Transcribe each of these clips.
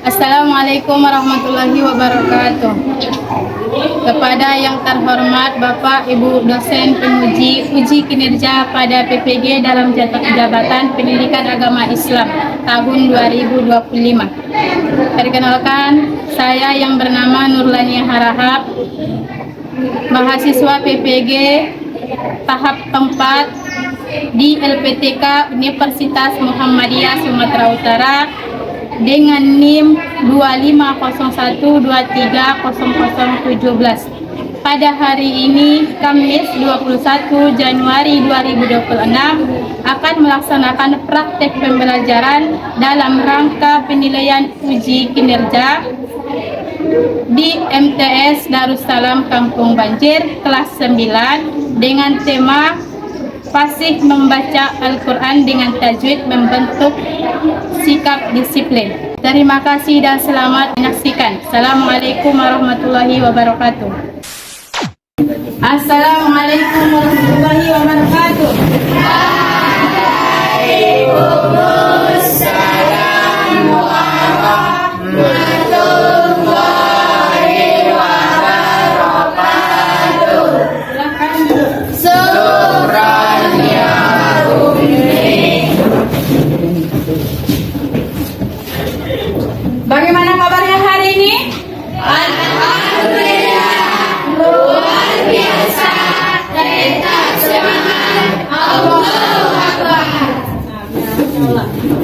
Assalamualaikum warahmatullahi wabarakatuh. Kepada yang terhormat Bapak Ibu dosen penguji uji kinerja pada PPG dalam jabatan Pendidikan Agama Islam tahun 2025. Perkenalkan, saya yang bernama Nurlania Harahap, mahasiswa PPG tahap 4 di LPTK Universitas Muhammadiyah Sumatera Utara dengan NIM 2501230017. Pada hari ini, Kamis 21 Januari 2026, akan melaksanakan praktek pembelajaran dalam rangka penilaian uji kinerja di MTS Darussalam Kampung Banjir kelas 9 dengan tema Fasih membaca Al-Quran dengan tajwid membentuk sikap disiplin. Terima kasih dan selamat menyaksikan. Assalamualaikum warahmatullahi wabarakatuh. Assalamualaikum warahmatullahi wabarakatuh. Waalaikumsalam warahmatullahi wabarakatuh. Silakan. Bagaimana kabarnya hari ini? Alhamdulillah, luar biasa, tetap semangat. Allahu Akbar.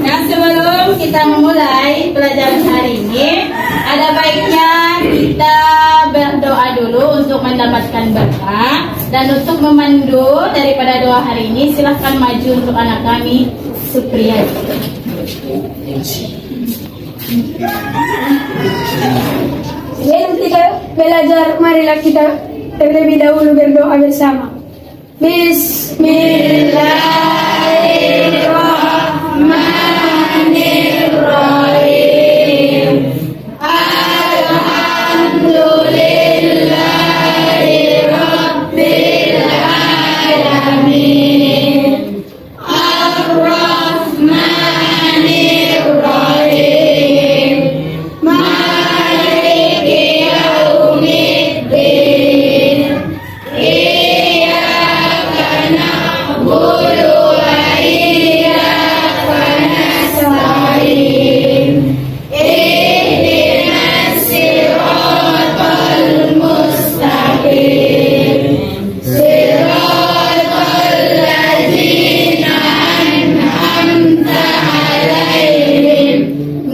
Dan sebelum kita memulai pelajaran hari ini, ada baiknya kita berdoa dulu untuk mendapatkan berkah. Dan untuk memandu daripada doa hari ini, silahkan maju untuk anak kami, Supriyadi. Sebelum kita belajar, marilah kita terlebih dahulu berdoa bersama. Bismillahirrahmanirrahim. Alhamdulillahi Rabbil Alamin. Ar-Rahmanir-Rahim. Maliki Yaumiddin. Iyyaka na'budu wa iyyaka nasta'in. Ihdinas siratal mustaqim. Siratal ladzina an'amta 'alaihim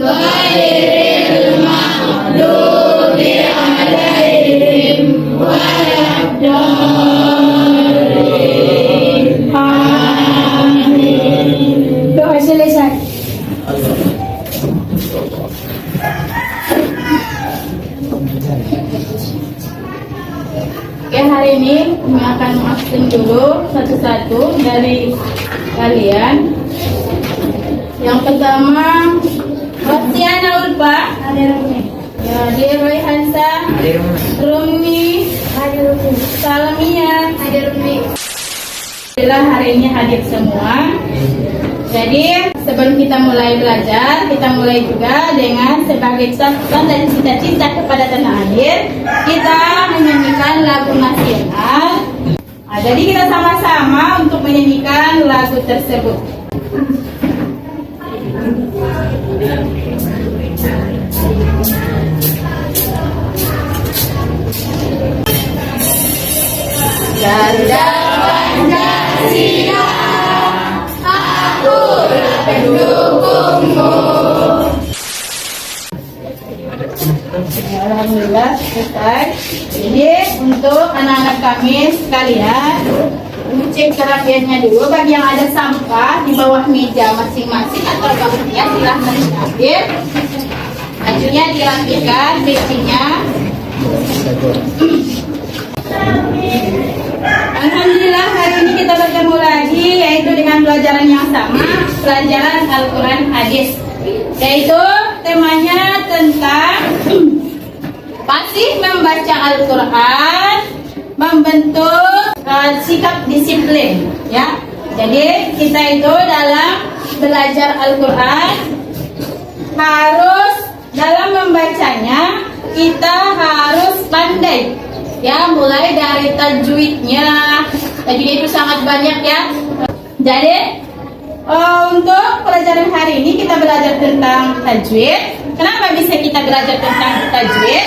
ghairil maghdubi 'alaihim waladdallin. Amin. Doa selesai. Oke, hari ini kami akan mengabsen dulu satu-satu dari kalian. Yang pertama, Rostiana Ulfa, ya, dia Roy Hansa, Rumni, Salamia, Alhamdulillah hari ini hadir semua. Jadi sebelum kita mulai belajar, kita mulai juga dengan sebagai catatan dan cita-cita kepada tanah air, kita menyanyikan lagu nasional. Nah, jadi kita sama-sama untuk menyanyikan lagu tersebut. Garuda Pancasila, akulah pendukungmu. Alhamdulillah selesai. Jadi untuk anak-anak kami sekalian, cek kerapiannya dulu. Bagi yang ada sampah di bawah meja masing-masing atau bangkunya, silahkan diambil. Bajunya dirapikan, besinya. Alhamdulillah hari ini kita bertemu lagi, yaitu dengan pelajaran yang sama, pelajaran Al-Quran Hadis, yaitu temanya tentang fasih membaca Al-Quran membentuk sikap disiplin, ya. Jadi kita itu dalam belajar Al-Quran harus dalam kita harus pandai. Ya, mulai dari tajwidnya. Tajwidnya itu sangat banyak ya. Jadi untuk pelajaran hari ini kita belajar tentang tajwid. Kenapa bisa kita belajar tentang tajwid?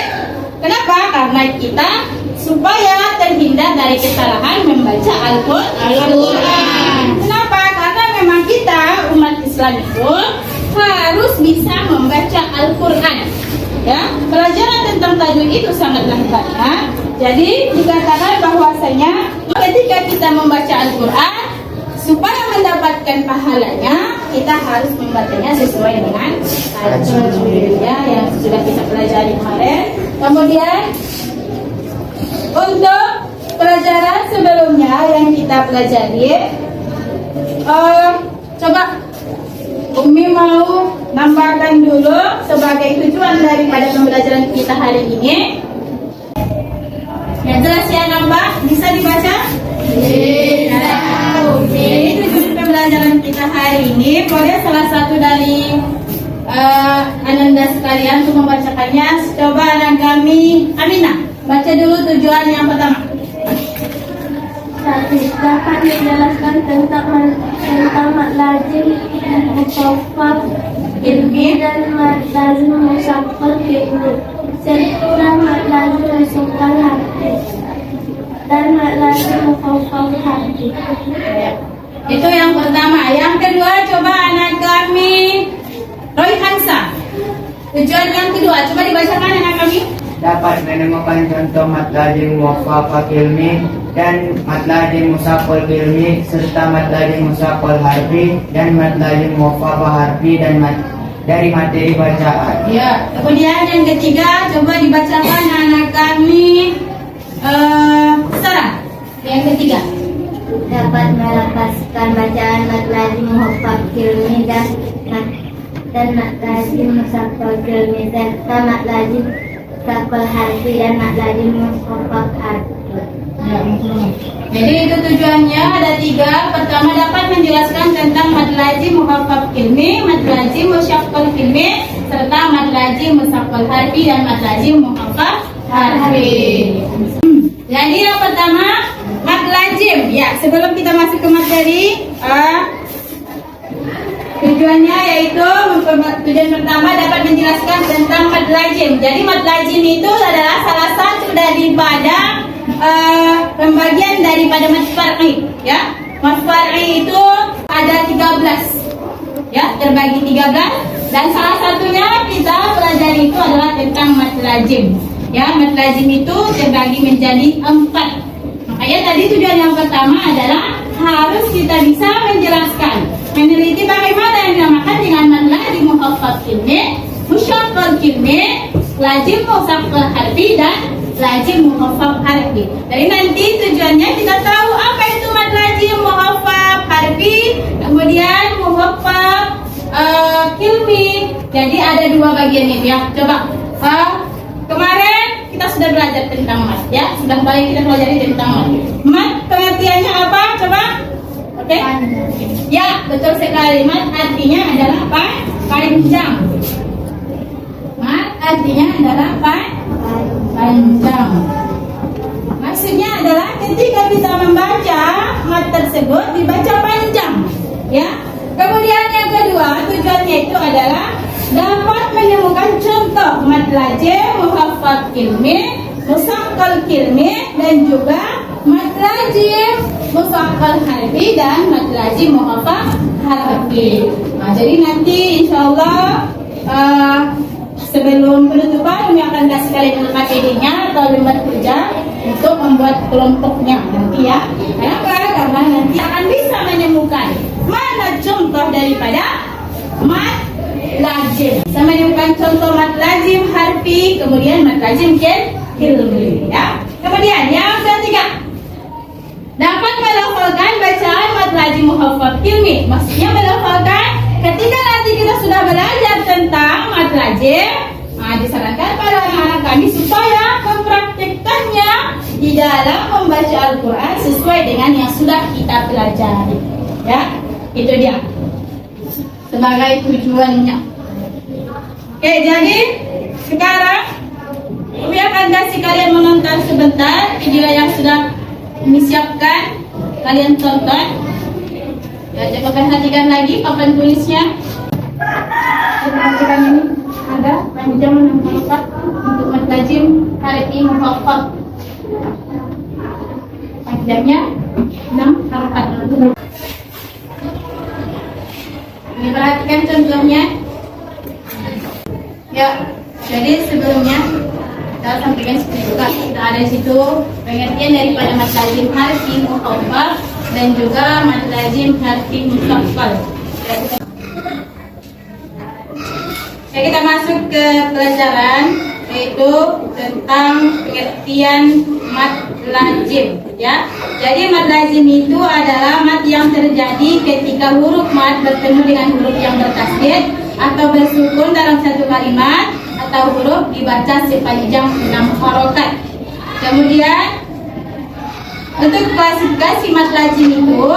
Kenapa? Karena kita supaya terhindar dari kesalahan membaca Al-Quran. Kenapa? Karena memang kita umat Islam itu harus bisa membaca Al-Quran. Ya, pelajaran tentang tajwid itu sangatlah banyak. Jadi dikatakan bahwasanya ketika kita membaca Al-Quran, supaya mendapatkan pahalanya, kita harus membacanya sesuai dengan tajwid ya, yang sudah kita pelajari kemarin. Kemudian untuk pelajaran sebelumnya yang kita pelajari, coba Umi mau nambahkan dulu sebagai tujuan daripada pembelajaran kita hari ini. Yang jelas ya, nambah bisa dibaca? Bisa. Jadi tujuan pembelajaran kita hari ini, boleh salah satu dari ananda sekalian untuk membacakannya. Coba anak kami Aminah, baca dulu tujuan yang pertama. Dapat menjelaskan tentang mad lazim, mukhafaf, ilmi dan mad lazim musaqqal fi'li, serta mad lazim musaqqal harfi dan mad lazim mukhafaf harfi. Itu yang pertama. Yang kedua, coba anak kami Roy Hansa. Tujuan yang kedua, coba dibacakan anak kami. Dapat menemukan contoh mad lazim mukhafaf ilmi dan mad lazim musaqqal ilmi serta mad lazim musaqqal harfi dan mad lazim mukhafaf harfi dan dari materi bacaan. Ya, kemudian yang ketiga, coba dibacakan anak kami Sarah. Yang ketiga. Dapat melafazkan bacaan mad lazim mukhafaf ilmi dan mad lazim musaqqal ilmi serta mad lazim musaqqal harfi dan mad lazim mukhafaf harfi. Ya, jadi itu tujuannya ada 3. Pertama, dapat menjelaskan tentang mad lazim mukhafaf ilmi, mad lazim musyaqqal ilmi, serta mad lazim musaqqal harfi dan mad lazim mukhafaf harfi. Jadi yang pertama, mad lazim. Ya, sebelum kita masuk ke materi, tujuannya yaitu tujuan pertama dapat menjelaskan tentang mad lazim. Jadi mad lazim itu adalah salah satu daripada pembagian daripada mad far'i ya. Mad far'i itu ada 13 ya, terbagi 13, dan salah satunya kita pelajari itu adalah tentang mad lazim ya. Mad lazim itu terbagi menjadi 4. Makanya tadi tujuan yang pertama adalah harus kita bisa menjelaskan, meneliti bagaimana yang dinamakan dengan mad lazim mukhafaf ilmi, musyaqqal ilmi, lazim musaqqal harfi dan lazim mukhafaf harfi. Jadi nanti tujuannya kita tahu apa itu mad lazim mukhafaf harfi, kemudian mukhafaf ilmi. Jadi ada 2 bagian itu ya. Coba kemarin kita sudah belajar tentang mad ya, sudah banyak kita pelajari tentang mad. Mad pengertiannya apa? Coba. Oke? Ya, betul sekali. Mad artinya adalah apa? Panjang. Mad artinya adalah apa? Panjang. Maksudnya adalah ketika kita membaca mad tersebut dibaca panjang, ya. Kemudian yang kedua, tujuannya itu adalah dapat menemukan contoh mad lazim mukhafaf ilmi, musaqqal ilmi, dan juga mad lazim musaqqal harfi dan mad lazim mukhafaf harfi. Nah, jadi nanti insyaallah sebelum penutupan kami akan kasih kalian materinya atau lembar kerja untuk membuat kelompoknya nanti ya. Kenapa? Karena nanti akan bisa menemukan mana contoh daripada mad lazim. Saya menemukan contoh mad lazim harfi, kemudian mad lazim ilmi ya. Kemudian yang ketiga, dapat melafalkan bacaan mad lazim mukhafaf ilmi. Maksudnya melafalkan ketika nanti kita sudah belajar tentang mad lazim, disarankan pada anak-anak kami supaya mempraktikkannya di dalam membaca Al-Quran sesuai dengan yang sudah kita pelajari. Ya, itu dia sebagai tujuannya. Oke, jadi sekarang akan kasih kalian menonton sebentar video yang sudah disiapkan. Kalian tonton. Ya, coba perhatikan lagi papan tulisnya. Perhatikan ini ada panjang 64 untuk mad lazim harfi muhaffaf. Panjangnya 6 harakat. Ini perhatikan contohnya. Ya, jadi sebelumnya kita sampaikan seperti itu kan. Sudah ada di situ pengertian daripada mad lazim harfi muhaffaf dan juga mad lazim harfi musaqqal. Ya, kita masuk ke pelajaran yaitu tentang pengertian mad lazim ya. Jadi mad lazim itu adalah mad yang terjadi ketika huruf mad bertemu dengan huruf yang bertasdid atau bersukun dalam satu kalimat atau huruf dibaca sepanjang 6 harokat. Kemudian untuk klasifikasi mad lazim itu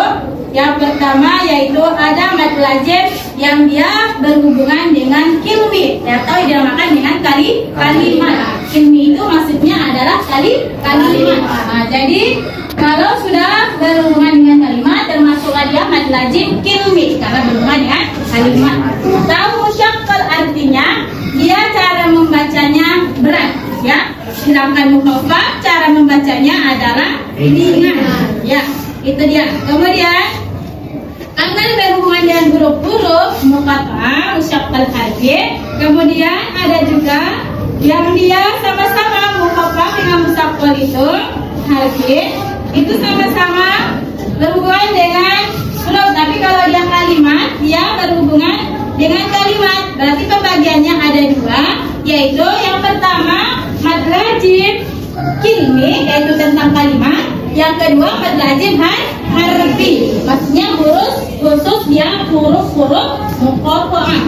yang pertama yaitu ada mad lazim yang dia berhubungan dengan kilmi atau dinamakan dengan kalimat. Kilmi itu maksudnya adalah kalimat. Nah, jadi kalau sudah berhubungan dengan kalimat termasuklah dia mad lazim kilmi karena berhubungan dengan kalimat. Tahu musyaqqal artinya dia cara membacanya berat ya. Sedangkan muhaffaf cara membacanya adalah ringan. Ya, itu dia. Kemudian karena berhubungan dengan huruf-huruf muqatta'ah, musyaqqal harfi, kemudian ada juga yang dia sama-sama muhaffaf dengan musaqqal itu harfi, itu sama-sama berhubungan dengan huruf, tapi kalau dia kalimat dia berhubungan dengan kalimat. Berarti pembagiannya ada dua, yaitu yang pertama mad lazim kilmi yaitu tentang kalimat, yang kedua mad lazim harfi, maksudnya huruf khusus dia huruf-huruf muqatta'ah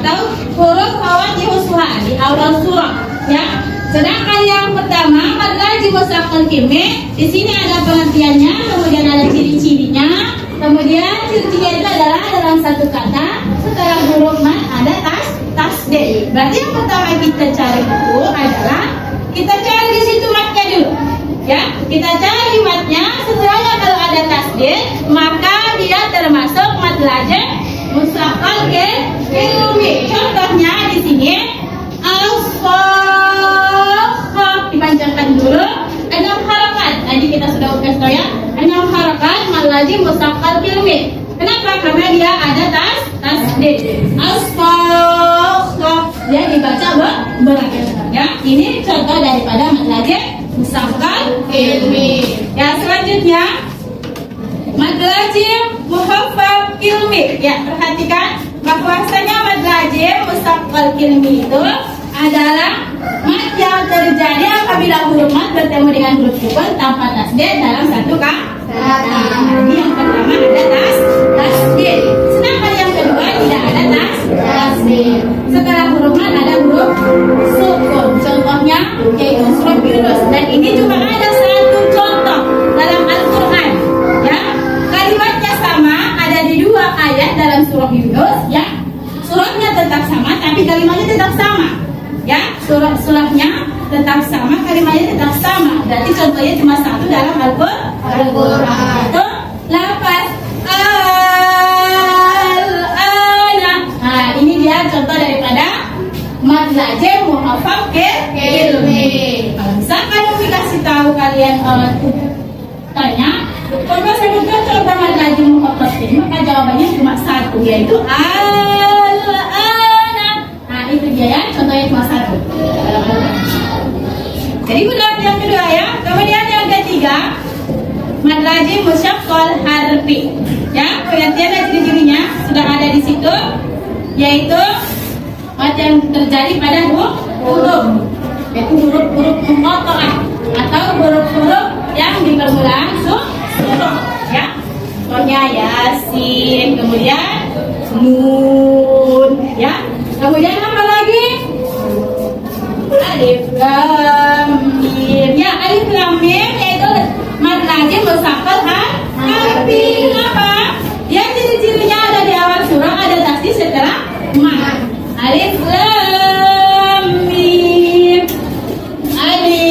atau huruf khawatihusuha di awal surah ya. Sedangkan yang pertama mad lazim musaqqal kilmi, di sini ada pengertiannya, kemudian ada ciri-cirinya. Kemudian ciri-cirinya itu adalah dalam satu kata setelah huruf mad ada tasdid. Berarti yang pertama kita cari itu adalah kita cari di situ madnya dulu. Ya, kita cari madnya. Setelahnya kalau ada tasdid maka dia termasuk mad lazim musaqqal kilmi. Contohnya di sini al-safat dipanjangkan dulu 6 harakat. Tadi kita sudah ulas ya. 6 harakat mad lazim musaqqal kilmi. Kenapa? Karena dia ada tasdid. As-safat dia dibaca berat. Ya, ini contoh daripada mad lazim musaqqal kilmi. Ya, selanjutnya mad lazim muhaffaf kilmi. Ya, perhatikan bahwasanya mad lazim musaqqal kilmi itu adalah mad yang terjadi apabila huruf mad bertemu dengan huruf sukun tanpa tasdid dalam satu kata. Ini yang pertama ada tasdid. Sedangkan yang kedua tidak ada tasdid. Setelah huruf mad ada huruf sukun. Contohnya yaitu surah Yunus, dan ini cuma ada satu contoh dalam Al-Quran. Ya, kalimatnya sama, ada di 2 ayat dalam surah Yunus. Ya, surahnya tetap sama, tapi kalimatnya tetap sama. Ya, surahnya tetap sama, kalimatnya tetap sama. Berarti contohnya cuma satu dalam Al-Quran. Itu lafaz al-ana. Nah, ini dia contoh daripada mad lazim muhaffaf kilmi. Kalau misalkan dikasih tahu kalian tanya, coba sebutkan contoh mad lazim muhaffaf kilmi, maka jawabannya cuma satu, yaitu al-ana. Nah, itu dia ya, contohnya cuma satu. Jadi udah yang kedua ya. Kemudian yang ketiga mad lazim musyaqqal harfi. Ya, pengertian dan ciri-cirinya sudah ada di situ, yaitu mad yang terjadi pada huruf, yaitu huruf-huruf muqatta'ah atau huruf-huruf yang di permulaan surah. Ya, contohnya Yasin, kemudian Nun. Ya, kemudian apa lagi? Alif lam mim. Ya, alif lam mim yaitu mad lazim musaqqal harfi. Kenapa? Dia ciri-cirinya ada di awal surah, ada tasdid setelah mad. Alif lam mim. Alif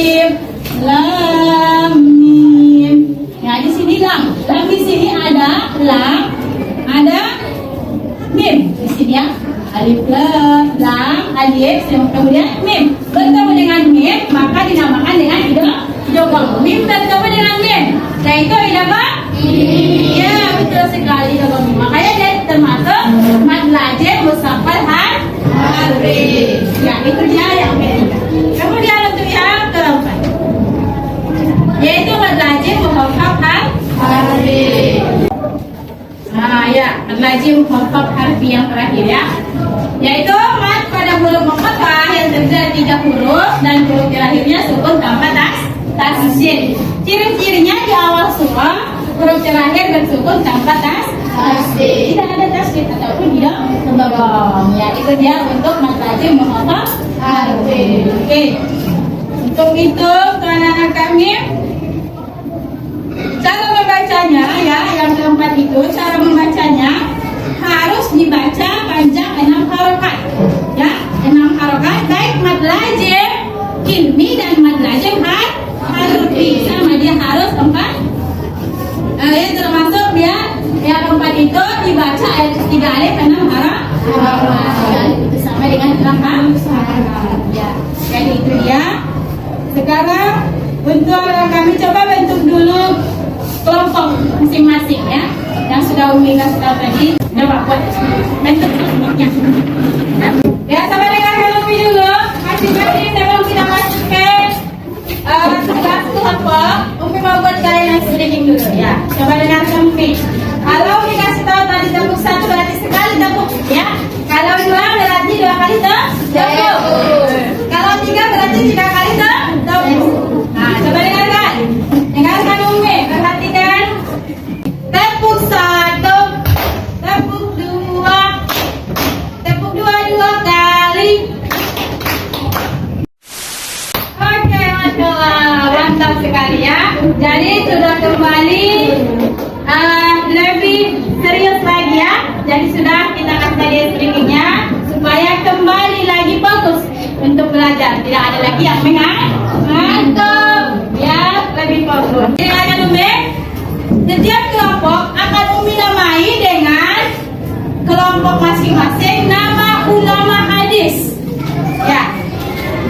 Kemudian mim bertemu dengan mim maka dinamakan dengan idgham. Mim bertemu dengan mim, yaitu idgham. Ya, betul sekali idgham. Makanya dia termasuk mad lazim musaqqal harfi. Ya, itu dia yang ketiga. Kemudian untuk yang keempat, yaitu mad lazim muhaqqaq harfi. Nah, ya, mad lazim muhaqqaq harfi yang terakhir ya, yaitu mad pada huruf muqatta'ah yang terdiri 3 huruf dan huruf terakhirnya sukun tanpa tasydid. Ciri-cirinya di awal surah huruf terakhir bersukun tanpa tasydid, tidak ada tasydid ataupun tidak idgham. Ya, itu dia untuk mad lazim muhaqqaq harfi. Oke. Untuk itu anak-anak kami, cara membacanya ya, yang keempat itu cara membacanya harus dibaca panjang 6 harokat ya, 6 harokat baik mad lazim ilmi dan mad lazim harfi sama, dia harus 4. Ini termasuk dia yang keempat itu dibaca 3 alif 6 harokat itu sama dengan 6 harokat ya. Jadi itu dia. Sekarang untuk kami coba bentuk dulu kelompok masing-masing ya, yang sudah Umi kasih tahu tadi. Coba buat bentuk kelompoknya ya, sama dengan Umi dulu masing-masing sebelum kita masuk ke tugas kelompok. Umi mau buat kalian yang sedikit dulu ya. Coba dengan Umi, kalau Umi kasih tahu tadi tepuk 1 berarti sekali tepuk ya, kalau 2 berarti 2 kali tepuk, kalau 3 berarti 3 kali tepuk. Nah, coba dengarkan Umi, perhatikan. Tepuk 1, tepuk 2, tepuk 2 kali. Oke, mashallah, mantap sekali ya. Jadi sudah kembali lebih serius lagi ya. Jadi sudah kita kasih dia sedikitnya supaya kembali lagi fokus untuk belajar. Tidak ada lagi yang mengantuk ya, lebih fokus. Jadi akan Umi, setiap kelompok akan Umi namai dengan kelompok masing-masing nama ulama hadis ya.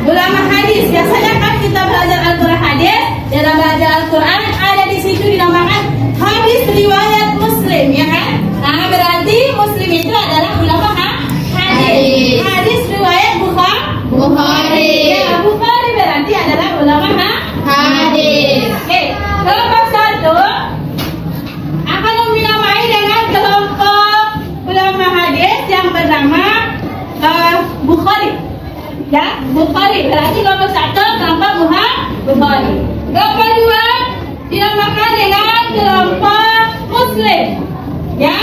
Ulama hadis biasanya kan kita belajar Al-Quran hadis, dalam belajar Al-Quran ada di situ dinamakan hadis riwayat Muslim ya kan. Nah, berarti Muslim itu adalah ulama hadis. Hadis riwayat Bukhari. Ya, Bukhari berarti adalah ulama hadis. Oke, kelompok 1 akan Umi namai dengan kelompok ulama hadis yang bernama Bukhari. Ya, Bukhari berarti kelompok 1 kelompok Bukhari. Kelompok 2 dinamakan dengan kelompok Muslim. Ya,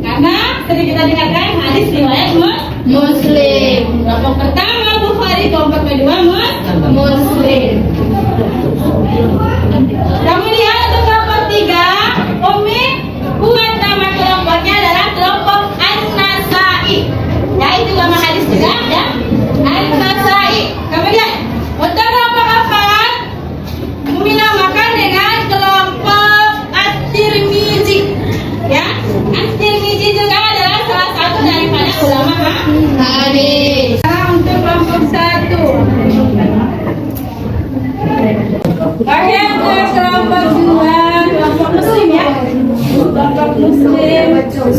karena tadi kita dengarkan hadis riwayat Muslim. Kelompok pertama Bukhari, kelompok kedua Muslim. Kemudian untuk kelompok 3, Umi buat nama kelompoknya adalah kelompok An-Nasai. Ya, itu ulama hadis juga ya. An-Nasai. Kemudian untuk kelompok 4, Umi namakan dengan kelompok At-Tirmizi. Ya, At-Tirmizi juga adalah salah satu daripada ulama hadis. Nah, untuk kelompok 1. Oke, untuk kelompok 2, kelompok Muslim ya. Kelompok Muslim. Untuk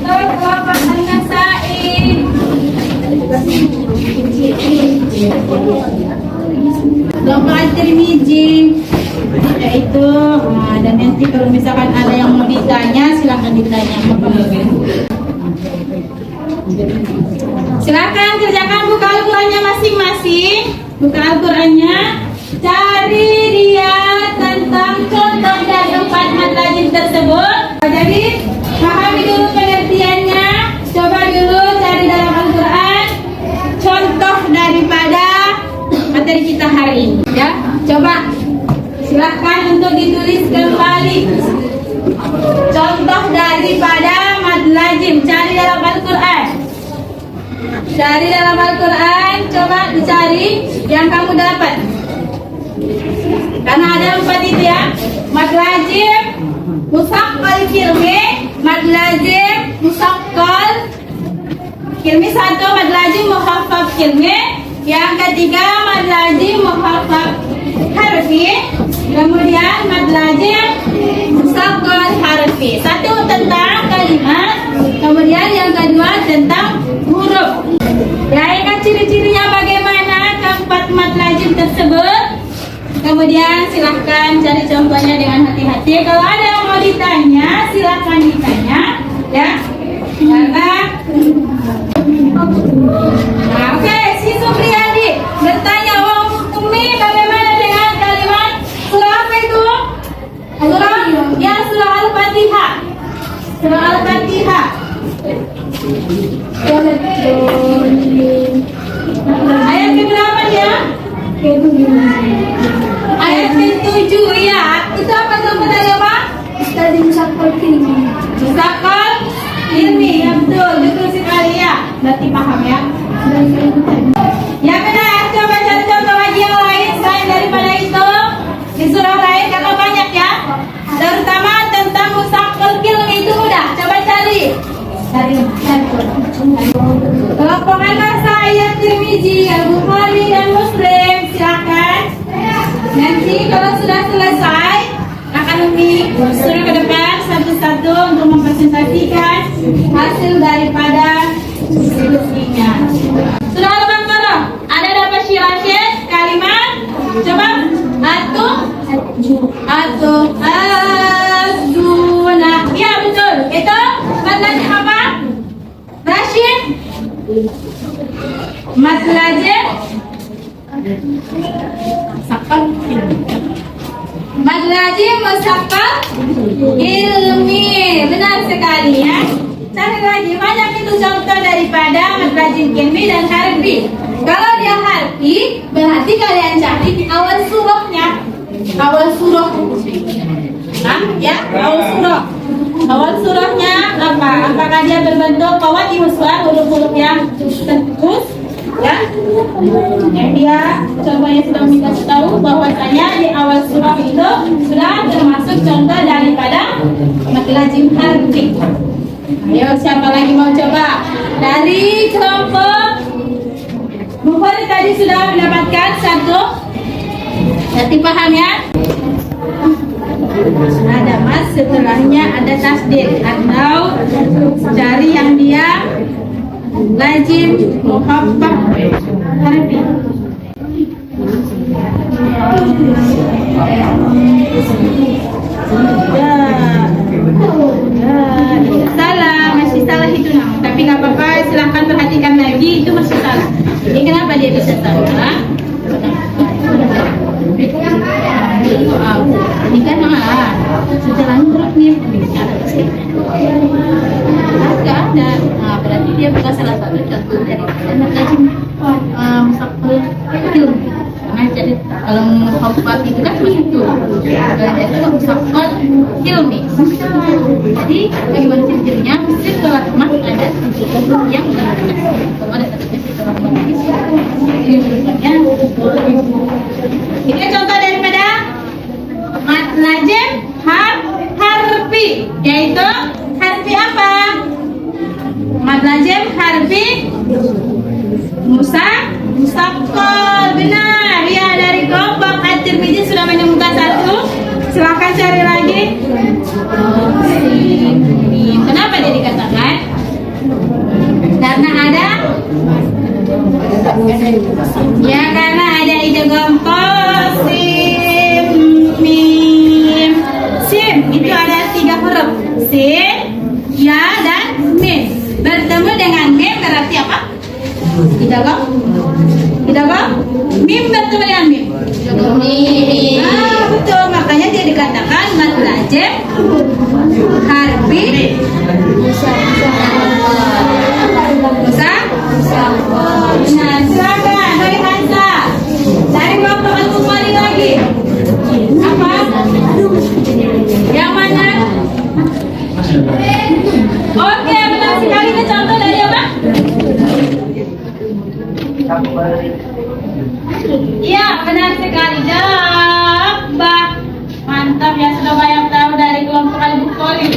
kelompok An-Nasai. Kelompok At-Tirmizi. Yaitu, dan nanti kalau misalkan ada yang mau ditanya, silakan ditanya. Silakan kerjakan buka Al-Qurannya masing-masing. Buka Al-Qurannya, cari dia tentang contoh dari 4 mad lazim tersebut. Jadi pahami dulu pengertiannya. Coba dulu cari dalam Al-Quran contoh daripada materi kita hari ini ya. Coba silahkan untuk ditulis kembali contoh daripada mad lazim. Cari dalam Al-Quran. Cari dalam Al-Quran, coba dicari yang kamu dapat. Karena ada 4 itu ya. Mad lazim musaqqal kilmi, mad lazim musaqqal kilmi 1, mad lazim muhaffaf kilmi Yang ketiga mad lazim muhaqqaq harfi. Kemudian mad lazim musaqqal harfi. Satu tentang kalimat, kemudian yang kedua tentang huruf. Ya, ingat ciri-cirinya bagaimana keempat mad lazim tersebut. Kemudian silahkan cari contohnya dengan hati-hati. Kalau ada yang mau ditanya, silahkan ditanya, ya. Karena nah, oke, si Supriyadi bertanya, Umi, bagaimana dengan kalimat surah apa itu? Surah Al-Fatihah. Surah Al-Fatihah. Ayat keberapa dia? Ayat ke-7 ya. Itu apa contoh dari apa? Tadi musaqqal kilmi. Musaqqal ilmi, ya betul, betul sekali ya. Berarti paham ya. Yang benar, coba cari contoh lagi yang lain selain daripada itu. Di surah lain kakak banyak ya. Terutama tentang musaqqal ilmi itu mudah. Coba cari. Kelompokan bahasa ayat Tirmizi, Al-Bukhari dan Muslim, silakan. Nanti kalau sudah selesai akan Umi suruh ke depan satu-satu untuk mempresentasikan hasil daripada diskusinya. Sudah Al-Baqarah. Ada dapat syirah kalimat? Coba azuna. Ya betul. Itu mad lazim apa? Rashid. Mad lazim mad lazim musaqqal ilmi. Benar sekali ya. Cari lagi, banyak itu contoh daripada mad lazim ilmi dan harfi. Kalau dia harfi, berarti kalian cari di awal surahnya. Awal surah. Ya, awal surah. Awal surahnya apa? Apakah dia berbentuk qawati huswa, huruf-huruf yang terus? Ya, yang dia contohnya sudah kita tahu bahwasanya di awal surah itu sudah termasuk contoh daripada mad lazim harfi. Ayo, siapa lagi mau coba? Dari kelompok Bukhari tadi sudah mendapatkan satu. Berarti paham ya? Ada mas, setelahnya ada tasdid atau cari yang dia lazim muhaqqaq harfi. Salah, masih salah itu nama. Tapi nggak apa-apa, silahkan perhatikan lagi, itu masih salah. Ini kenapa dia bisa salah? Ini kan setelah huruf nih ada. Nah, berarti dia bukan salah satu contoh dari mad lazim musaqqal ilmi. Jadi kalau muhaqqaq itu kan begitu. Dan itu musaqqal ilmi. Jadi bagaimana ciri-cirinya? Setelah mad ada yang kalau ada setelah mad ini contoh daripada mad lazim harfi, yaitu harfi apa? Mad lazim harfi musaqqal. Benar ya, dari kelompok At-Tirmizi sudah menemukan satu. Silahkan cari lagi. Kenapa dia dikatakan? Karena ada ya, karena ada idgham qasim mim. Sim itu ada 3 huruf. Sin, ya dan mim. Bertemu dengan mim berarti apa? Idgham mim bertemu dengan mim. Betul, makanya dia dikatakan mad lazim harfi musaqqal. Benar, silakan dari Hansa. Dari kelompok Al-Bukhari lagi. Apa? Yang mana? Oke, benar sekali. Ini contoh dari apa? Iya, benar sekali. Dabbah. Mantap ya, sudah banyak tahu dari kelompok Al-Bukhari.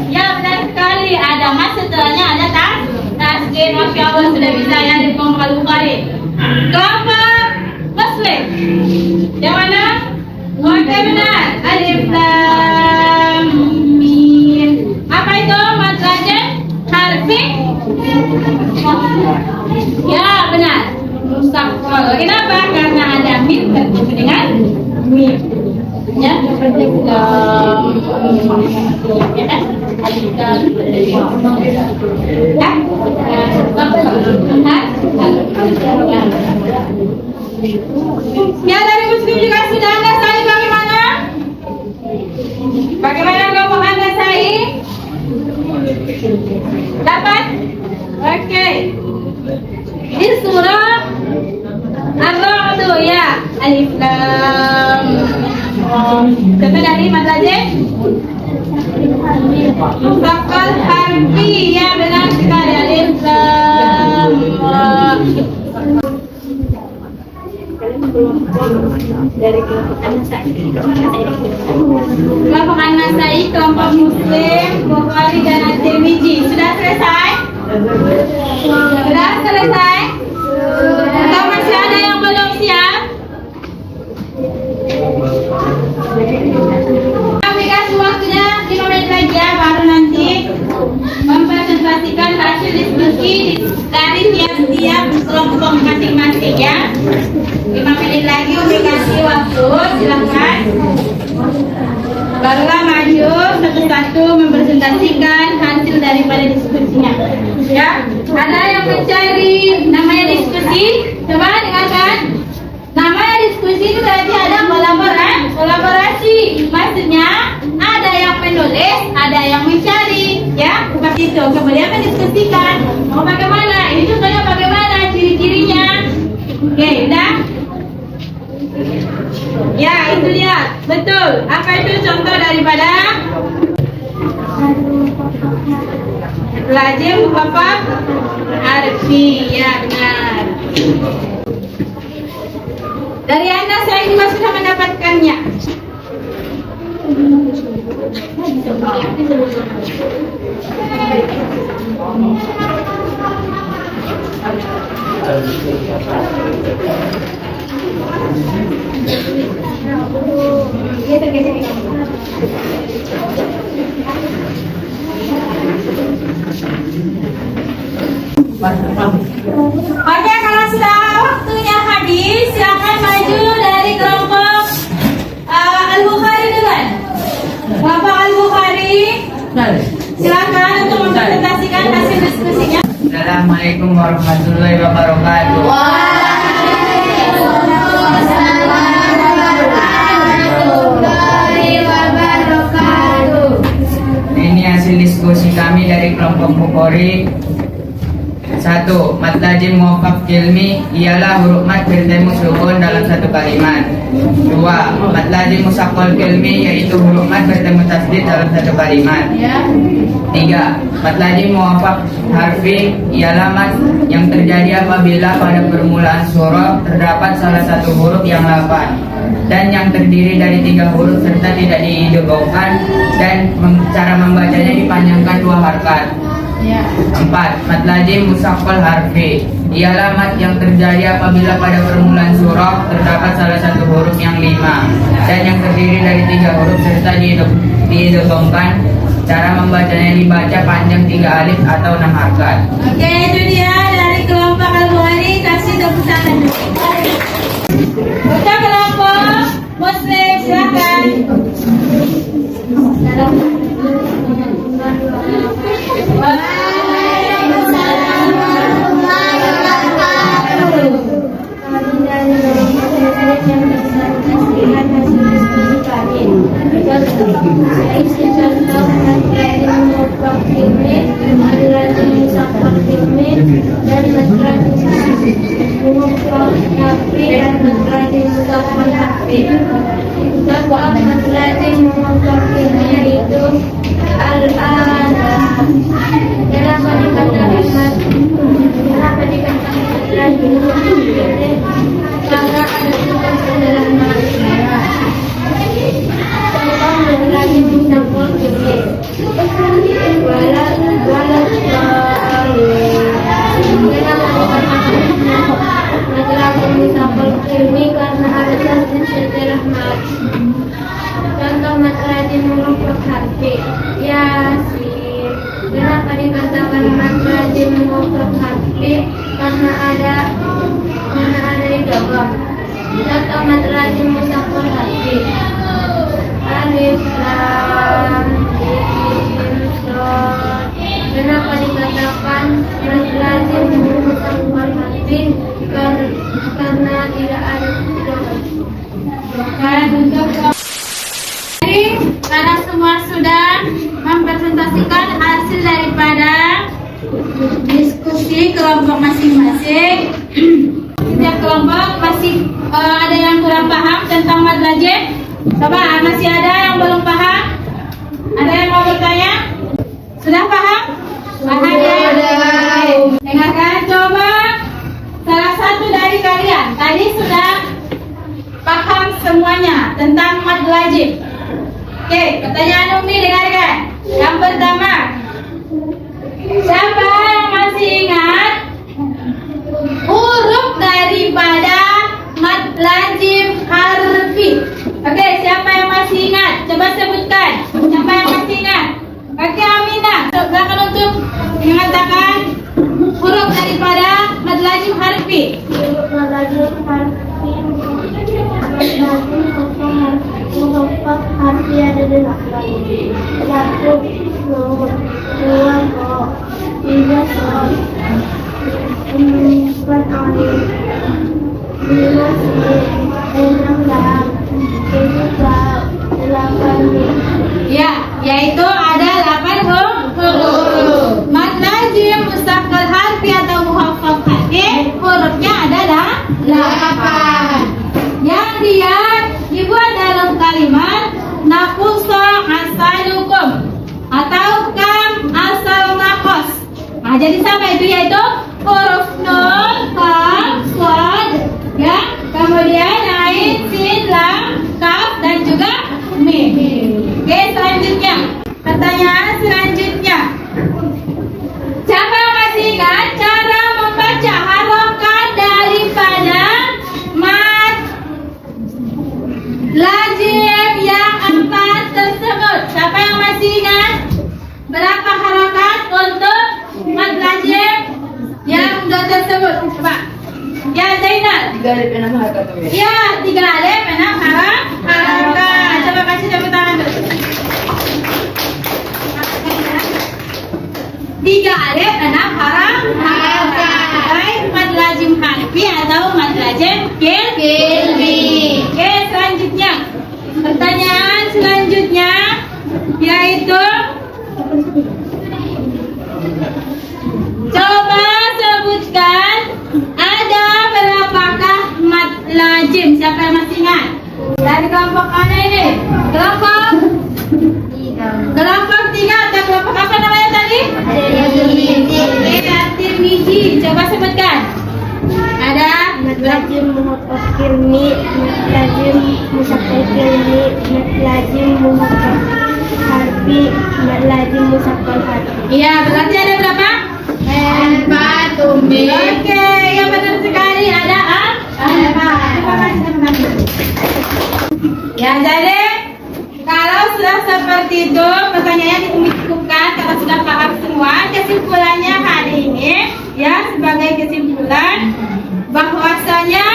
Ya, benar sekali. Ada mas, setelahnya ada tas. Taskin, Masya Allah sudah bisa ya dari kelompok Al-Bukhari. Kelompok Muslim. Yang mana? Oke benar. Alif Lam Mim. Apa itu madrajah harfi? Ya benar. Musaqqal. Kenapa? Karena ada mim bertemu dengan mim. Ya, Alif Lam Mim. Ya kan? Alif Lam Ya, dari Muslim juga sudah Anda saling bagaimana? Bagaimana kelompok Anda saling? Dapat? Oke. Di surah Ar-Ra'd ya, Alif Lam. Contoh dari madrajah Musaqqal harfi ya, benar sekali. Alif Lam Ra. Dari kelompok An-Nasai, kelompok Muslim, Bukhari dan At-Tirmidzi. Sudah selesai? Sudah selesai? Atau masih ada yang belum siap? Kami kasih waktunya 5 menit lagi ya, baru nanti mempresentasikan hasil diskusi dari tiap-tiap kelompok masing-masing ya. 5 menit lagi Umi kasih waktu, silahkan. Barulah maju satu-satu mempresentasikan hasil daripada diskusinya. Ya, ada yang mencari namanya diskusi? Coba dengarkan. Namanya diskusi itu berarti ada kolaborasi. Maksudnya ada yang menulis, ada yang mencari, ya seperti itu. Kemudian mendiskusikan. Mau bagaimana? Ini contohnya bagaimana? Ciri-cirinya? Oke, udah? Ya, itu dia. Betul. Apa itu contoh daripada lazim mukhafaf harfi? Ya, benar. Dari Anda saya juga sudah mendapatkannya. Oke, kalau sudah waktunya habis, silakan maju dari kelompok Al-Bukhari duluan. Kelompok Al-Bukhari, silakan untuk mempresentasikan hasil diskusinya. Assalamualaikum warahmatullahi wabarakatuh. Ini hasil diskusi kami dari kelompok Bukhari. 1. Mad lazim muwaffaq ilmi ialah huruf mad bertemu sukun dalam satu kalimat. 2. Mad lazim musaqqal ilmi yaitu huruf mad bertemu tasdid dalam satu kalimat. 3. Mad lazim muwaffaq harfi ialah mad yang terjadi apabila pada permulaan surah terdapat salah satu huruf yang lafaz dan yang terdiri dari 3 huruf serta tidak diidghamkan dan cara membacanya dipanjangkan 2 harakat. 4. Mad lazim musaqqal harfi ialah mad yang terjadi apabila pada permulaan surah terdapat salah satu huruf yang 5 dan yang terdiri dari 3 huruf serta diidghamkan. Cara membacanya dibaca panjang 3 alif atau 6 harakat. Oke, itu dia dari kelompok Al-Bukhari. Kasih tepuk tangan. Untuk kelompok Muslim, silakan. serta mad lazim musaqqal harfi. Alif lam mim shad. Kenapa dikatakan mad lazim musaqqal harfi? Karena tidak ada Jadi, karena semua sudah mempresentasikan hasil daripada diskusi kelompok masing-masing. Setiap kelompok masih ada yang kurang paham tentang mad lazim. Coba, masih ada yang belum paham? Ada yang mau bertanya? Sudah paham? Paham ya? Dengarkan, coba salah satu dari kalian tadi sudah paham semuanya tentang mad lazim. Oke, pertanyaan Umi dengarkan. Yang pertama, siapa yang masih ingat huruf daripada mad lazim harfi? Oke, siapa yang masih ingat? Coba sebutkan. Siapa yang masih ingat? Oke, Aminah, silakan untuk mengatakan huruf daripada mad lazim harfi. mad lazim harfi. Huruf harfi ada 8. 1 nun, 2 ba, 3 shad, 4 alif, 5 sin, 6 lam, 7 ta, 8 mim. Ya, yaitu ada 8 huruf. Mad lazim musaqqal harfi atau muhaffaf harfi, hurufnya adalah 8. Yang dia dibuat dalam kalimat naqusa asalukum atau kam asal naqas. Nah, jadi sama itu, yaitu huruf nun, kam, shad, ya, kemudian ain, sin, lam, kaf dan juga mim. Oke, selanjutnya. Pertanyaan selanjutnya. Siapa yang masih ingat cara membaca harokat daripada mad lazim yang 4 tersebut? Siapa yang masih ingat berapa harokat untuk mad lazim yang 2 tersebut? Coba. Ya, Zainal. 3 alif 6 harakat. Ya, 3 alif 6 harokat. Coba kasih tepuk tangan dulu. 3 alif 6 harokat. Baik, mad lazim harfi atau mad lazim kilmi. Oke, selanjutnya. Pertanyaan selanjutnya yaitu coba sebutkan ada berapakah mad lazim? Siapa yang masih ingat? Dari kelompok mana ini? Kelompok 3 atau kelompok apa namanya tadi? Tirmizi. Coba sebutkan. Ada mad lazim muhaffaf kilmi, mad lazim musaqqal kilmi, mad lazim muhaffaf harfi, mad lazim musaqqal harfi. Iya, berarti ada berapa? 4 Umi. Oke, yang benar sekali ada 4. Terima kasih teman-teman. Ya, jadi kalau sudah seperti itu, pertanyaannya dicukupkan. Kalau sudah paham semua, kesimpulannya hari ini, ya, sebagai kesimpulan bahwasanya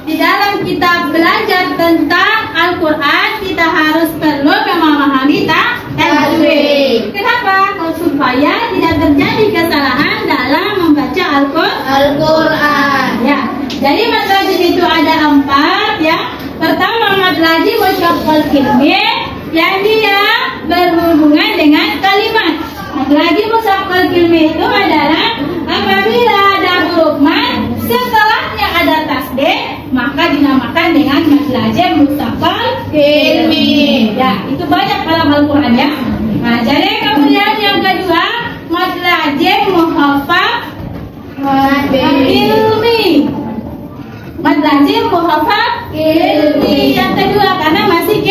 di dalam kita belajar tentang Al-Quran, kita harus perlu memahami tajwid. Kenapa? Supaya tidak terjadi kesalahan dalam membaca Al-Quran. Ya, jadi mad lazim itu ada 4, ya. Pertama, mad lazim musaqqal kilmi, yang dia berhubungan dengan kalimat. Mad lazim musaqqal kilmi itu adalah apabila ada huruf mad setelahnya ada tasdid, maka dinamakan dengan mad lazim musaqqal kilmi. Ya, itu banyak dalam Al-Quran, ya. Nah, jadi kemudian yang kedua, mad lazim muhaffaf kilmi. Mad lazim muhaffaf kilmi. Yang kedua karena masih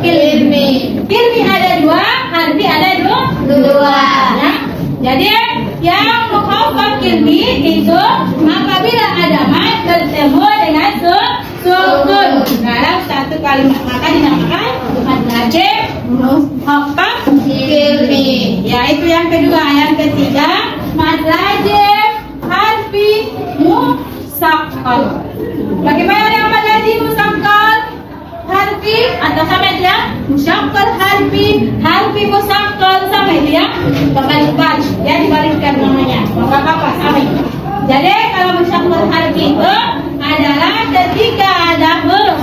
kilmi. Kilmi ada 2, harfi ada 2. Ya. Jadi yang muhaffaf kilmi itu apabila ada mad bertemu dengan sukun dalam satu kalimat, maka dinamakan mad lazim muhaffaf kilmi. Ya, itu yang kedua. Yang ketiga, mad lazim harfi musaqqal. Bagaimana dengan mad lazim musaqqal? atau sama dia musyaqqal harfi, harfi musyaqqal sama dia kebalik-balik, ya dibalikkan namanya. Maka apa sama itu. Jadi kalau musyaqqal harfi itu adalah ketika ada huruf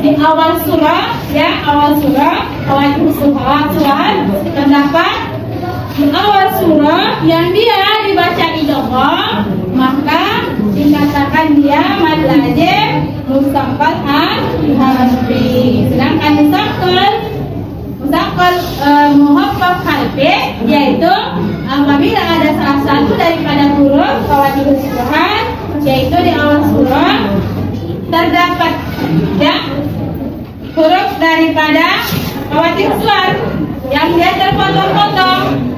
di awal surah, ya awal surah, awal surah terdapat di awal surah yang dia dibaca idgham, maka dikatakan dia mad lazim musyaqqal harfi. Sedangkan musyaqqal muhaffaf harfi yaitu apabila ada salah satu daripada huruf khawatir surah, yaitu di awal surah terdapat ya huruf daripada khawatir surah yang dia terpotong-potong,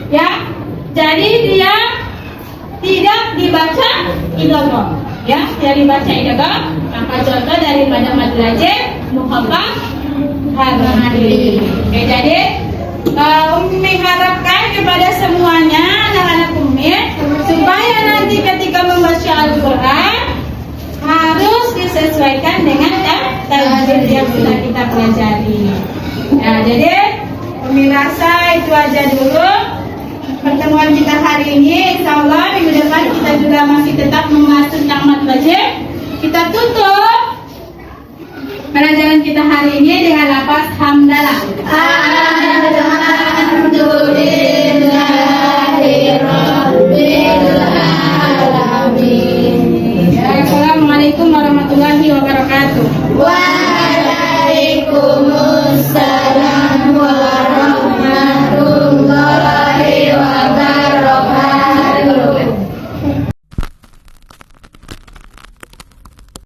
ya, jadi dia tidak dibaca idgham, ya, tidak dibaca idgham. Maka contoh daripada mad lazim muhaffaf harfi. Oke, jadi Umi harapkan kepada semuanya anak-anak Umi supaya nanti ketika membaca Al-Quran harus disesuaikan dengan tajwid yang sudah kita pelajari. Nah, jadi pemirsa itu aja dulu pertemuan kita hari ini. Insya Allah minggu depan kita juga masih tetap membahas tentang mad lazim. Kita tutup pelajaran kita hari ini dengan lafaz hamdalah.